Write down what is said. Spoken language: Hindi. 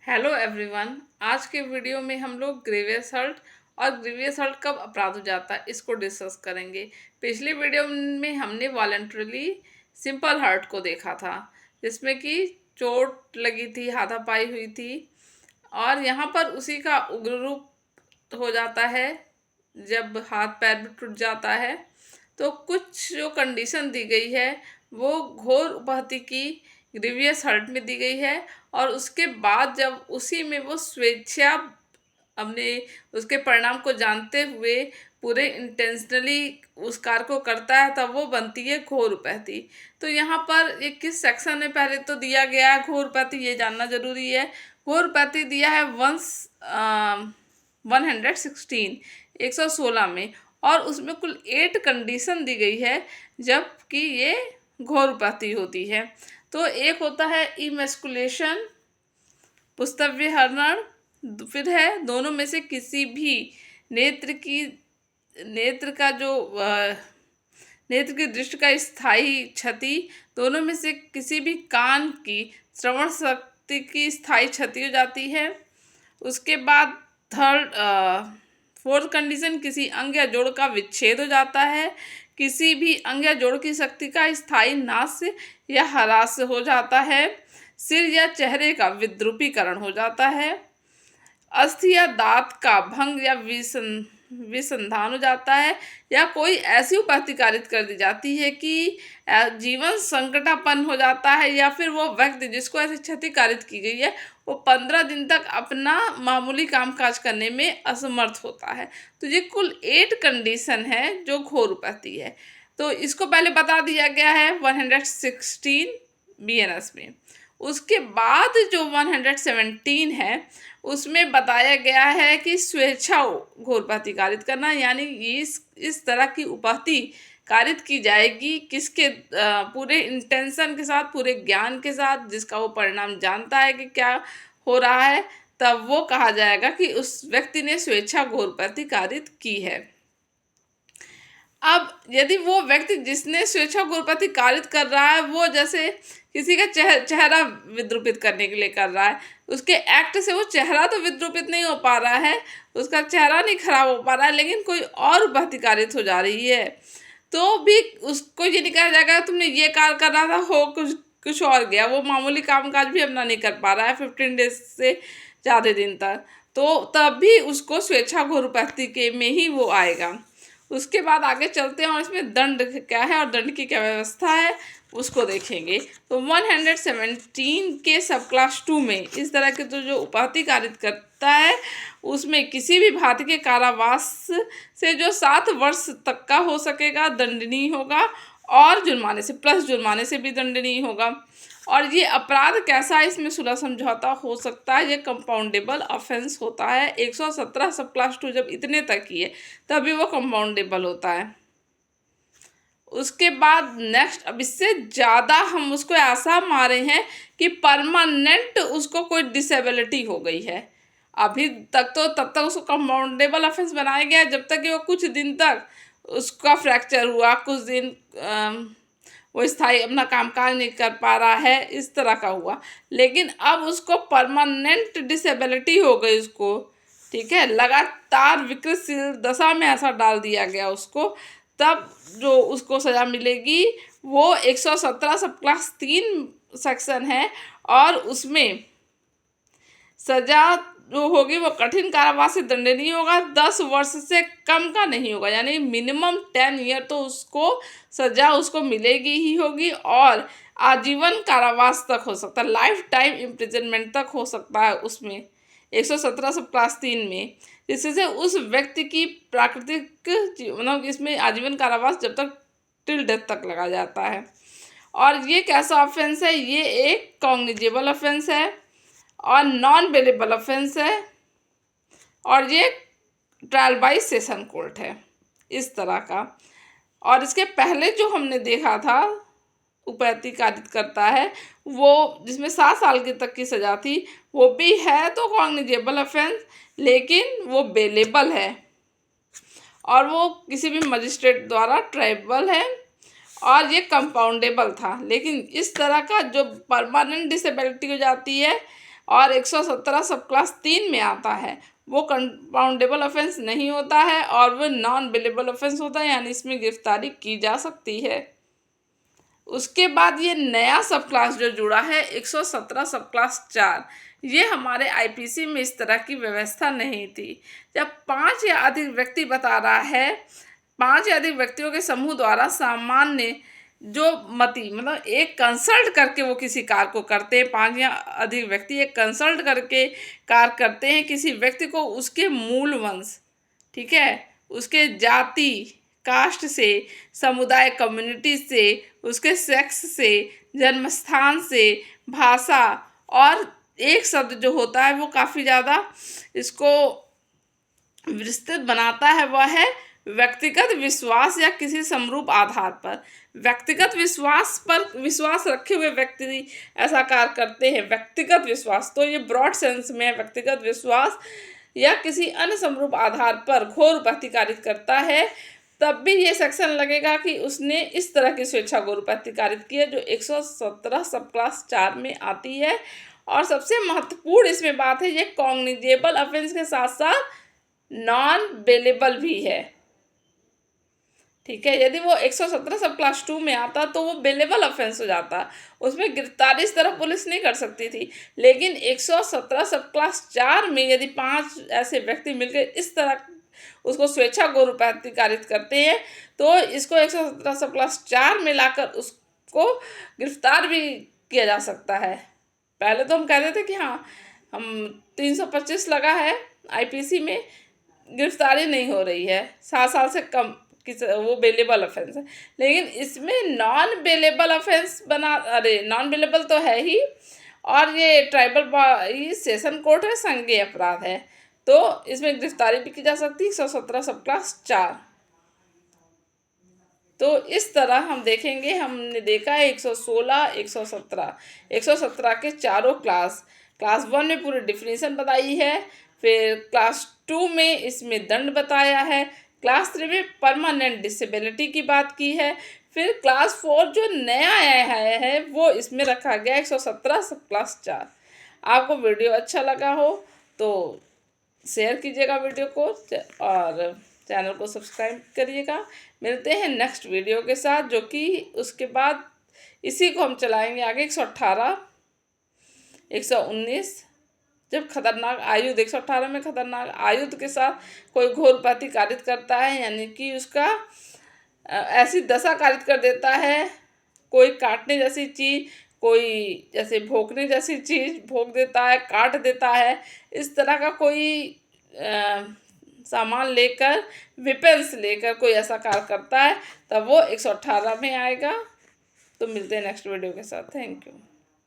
Hello everyone. आज के वीडियो में हम लोग ग्रीवियस हर्ट और ग्रीवियस हर्ट कब अपराध हो जाता है इसको डिस्कस करेंगे। पिछली वीडियो में हमने वॉलंटरली सिंपल हर्ट को देखा था, जिसमें कि चोट लगी थी, हाथापाई हुई थी, और यहाँ पर उसी का उग्र रूप हो जाता है जब हाथ पैर भी टूट जाता है। तो कुछ जो कंडीशन दी गई है वो घोर उपहति की ग्रीवियस हर्ट में दी गई है, और उसके बाद जब उसी में वो स्वेच्छा अपने उसके परिणाम को जानते हुए पूरे इंटेंशनली उस कार्य को करता है, तब वो बनती है घोर उपहति। तो यहाँ पर ये किस सेक्शन में पहले तो दिया गया है घोर उपहति, ये जानना जरूरी है। घोर उपहति दिया है 116 में, और उसमें कुल 8 कंडीशन दी गई है जबकि ये घोर उपहति होती है। तो एक होता है इमेस्कुलेशन, पुस्तव्य हरण, फिर है दोनों में से किसी भी नेत्र की दृष्टि का स्थायी क्षति, दोनों में से किसी भी कान की श्रवण शक्ति की स्थायी क्षति हो जाती है। उसके बाद फोर्थ कंडीशन, किसी अंग या जोड़ का विच्छेद हो जाता है, किसी भी अंग या जोड़ की शक्ति का स्थायी नाश या ह्रास हो जाता है, सिर या चेहरे का विद्रुपीकरण हो जाता है, अस्थि या दांत का भंग या विसंधान हो जाता है, या कोई ऐसी उपहति कारित कर दी जाती है कि जीवन संकटापन्न हो जाता है, या फिर वो व्यक्ति जिसको ऐसी क्षति कारित की गई है वो 15 दिन तक अपना मामूली कामकाज करने में असमर्थ होता है। तो ये कुल 8 कंडीशन है जो घोर उपहति है। तो इसको पहले बता दिया गया है 116 BNS में। उसके बाद जो 117 है उसमें बताया गया है कि स्वेच्छा घोर उपहति कारित करना, यानी इस तरह की उपहति कारित की जाएगी किसके पूरे इंटेंशन के साथ, पूरे ज्ञान के साथ, जिसका वो परिणाम जानता है कि क्या हो रहा है, तब वो कहा जाएगा कि उस व्यक्ति ने स्वेच्छा घोर उपहति कारित की है। अब यदि वो व्यक्ति जिसने स्वेच्छा घोर उपहति कारित कर रहा है वो जैसे किसी का चेहरा विद्रूपित करने के लिए कर रहा है, उसके एक्ट से वो चेहरा तो विद्रूपित नहीं हो पा रहा है, उसका चेहरा नहीं खराब हो पा रहा है, लेकिन कोई और उपहति कारित हो जा रही है, तो भी उसको ये नहीं कहा जाएगा तुमने ये कार्य कर रहा था, हो कुछ और गया, वो मामूली कामकाज भी अपना नहीं कर पा रहा है 15 डेज से ज़्यादा दिन तक, तो तब भी उसको स्वेच्छा घोर उपहति के में ही वो आएगा। उसके बाद आगे चलते हैं और इसमें दंड क्या है और दंड की क्या व्यवस्था है उसको देखेंगे। तो 117 के सब क्लास 2 में इस तरह के तो जो उपहति कारित करता है उसमें किसी भी भांति के कारावास से जो 7 वर्ष तक का हो सकेगा दंडनीय होगा, और जुर्माने से प्लस जुर्माने से भी दंडनीय होगा। और ये अपराध कैसा है, इसमें सुलह समझौता हो सकता है, ये कंपाउंडेबल ऑफेंस होता है। 117 सब क्लास 2 जब इतने तक ही है तभी वो कंपाउंडेबल होता है। उसके बाद नेक्स्ट, अब इससे ज़्यादा हम उसको ऐसा मारे हैं कि परमानेंट उसको कोई डिसेबिलिटी हो गई है। अभी तक तो तब तक उसको कंपाउंडेबल ऑफेंस बनाया गया जब तक कि वो कुछ दिन तक उसका फ्रैक्चर हुआ, कुछ दिन वो स्थायी अपना कामकाज नहीं कर पा रहा है, इस तरह का हुआ। लेकिन अब उसको परमानेंट डिसेबिलिटी हो गई उसको, ठीक है, लगातार विकृतशील दशा में ऐसा डाल दिया गया उसको, तब जो उसको सज़ा मिलेगी वो 117 सब क्लास 3 सेक्शन है, और उसमें सज़ा जो होगी वो कठिन कारावास से दंडनीय होगा, 10 वर्ष से कम का नहीं होगा, यानी मिनिमम 10 ईयर तो उसको सज़ा उसको मिलेगी ही होगी, और आजीवन कारावास तक हो सकता है, लाइफ टाइम इम्प्रिजनमेंट तक हो सकता है उसमें 117 सब क्लास 3 में, जिससे उस व्यक्ति की प्राकृतिक मतलब इसमें आजीवन कारावास जब तक टिल डेथ तक लगा जाता है। और ये कैसा ऑफेंस है, ये एक कॉग्निजेबल ऑफेंस है और नॉन बेलेबल ऑफेंस है, और ये ट्रायल बाय सेशन कोर्ट है इस तरह का। और इसके पहले जो हमने देखा था उपहति कारित करता है वो जिसमें 7 साल की तक की सज़ा थी, वो भी है तो कॉग्निजेबल ऑफेंस, लेकिन वो बेलेबल है और वो किसी भी मजिस्ट्रेट द्वारा ट्रायबल है, और ये कंपाउंडेबल था। लेकिन इस तरह का जो परमानेंट डिसेबिलिटी हो जाती है और 117 सब क्लास 3 में आता है, वो कंपाउंडेबल ऑफेंस नहीं होता है और वो नॉन बेलेबल ऑफेंस होता है, यानी इसमें गिरफ्तारी की जा सकती है। उसके बाद ये नया सब क्लास जो जुड़ा है 117 सब क्लास 4, ये हमारे आईपीसी में इस तरह की व्यवस्था नहीं थी। जब 5 या अधिक व्यक्ति बता रहा है, 5 या अधिक व्यक्तियों के समूह द्वारा सामान्य जो मति मतलब एक कंसल्ट करके वो किसी कार्य को करते हैं, 5 या अधिक व्यक्ति एक कंसल्ट करके कार्य करते हैं किसी व्यक्ति को उसके मूल वंश, ठीक है, उसके जाति कास्ट से, समुदाय कम्युनिटी से, उसके सेक्स से, जन्म स्थान से, भाषा, और एक शब्द जो होता है वो काफ़ी ज़्यादा इसको विस्तृत बनाता है, वह है व्यक्तिगत विश्वास या किसी समरूप आधार पर। व्यक्तिगत विश्वास पर विश्वास रखे हुए व्यक्ति ऐसा कार्य करते हैं। व्यक्तिगत विश्वास तो ये ब्रॉड सेंस में है। व्यक्तिगत विश्वास या किसी अन्य समरूप आधार पर घोर प्रतिकारित करता है, तब भी ये सेक्शन लगेगा कि उसने इस तरह की स्वेच्छा घोर प्रतिकारित की है जो 117 सब क्लास 4 में आती है। और सबसे महत्वपूर्ण इसमें बात है, ये कॉग्निजेबल ऑफेंस के साथ साथ नॉन बेलेबल भी है, ठीक है। यदि वो 117 सब क्लास 2 में आता तो वो बेलेबल ऑफेंस हो जाता, उसमें गिरफ्तारी इस तरह पुलिस नहीं कर सकती थी। लेकिन 117 सब क्लास 4 में यदि 5 ऐसे व्यक्ति मिलकर इस तरह उसको स्वेच्छा घोर प्रतिकारित करते हैं तो इसको 117 सब क्लास 4 में लाकर उसको गिरफ्तार भी किया जा सकता है। पहले तो हम कहते थे कि हाँ हम 325 लगा है आईपीसी में, गिरफ्तारी नहीं हो रही है, 7 साल से कम वो बेलेबल ऑफेंस है। लेकिन इसमें नॉन बेलेबल ऑफेंस बना, अरे नॉन बेलेबल तो है ही, और ये ट्राइबल सेशन कोर्ट है, संज्ञेय अपराध है, तो इसमें गिरफ्तारी भी की जा सकती है 117 सब क्लास 4। तो इस तरह हम देखेंगे, हमने देखा है 116, 117 के चारों क्लास 1 में पूरी डिफिनीशन बताई है, फिर क्लास 2 में इसमें दंड बताया है, क्लास 3 में परमानेंट डिसेबिलिटी की बात की है, फिर क्लास 4 जो नया आया है वो इसमें रखा गया 117 सब क्लास 4। आपको वीडियो अच्छा लगा हो तो शेयर कीजिएगा वीडियो को और चैनल को सब्सक्राइब करिएगा। मिलते हैं नेक्स्ट वीडियो के साथ, जो कि उसके बाद इसी को हम चलाएंगे आगे 118, 119, जब खतरनाक आयुध 118 में खतरनाक आयुध के साथ कोई घोर प्रतिकारित करता है, यानी कि उसका ऐसी दशा कारित कर देता है, कोई काटने जैसी चीज़, कोई जैसे भोंकने जैसी चीज़ भोंक देता है, काट देता है, इस तरह का कोई सामान लेकर, वेपन्स लेकर कोई ऐसा कार्य करता है, तब वो 118 में आएगा। तो मिलते हैं नेक्स्ट वीडियो के साथ। Thank you.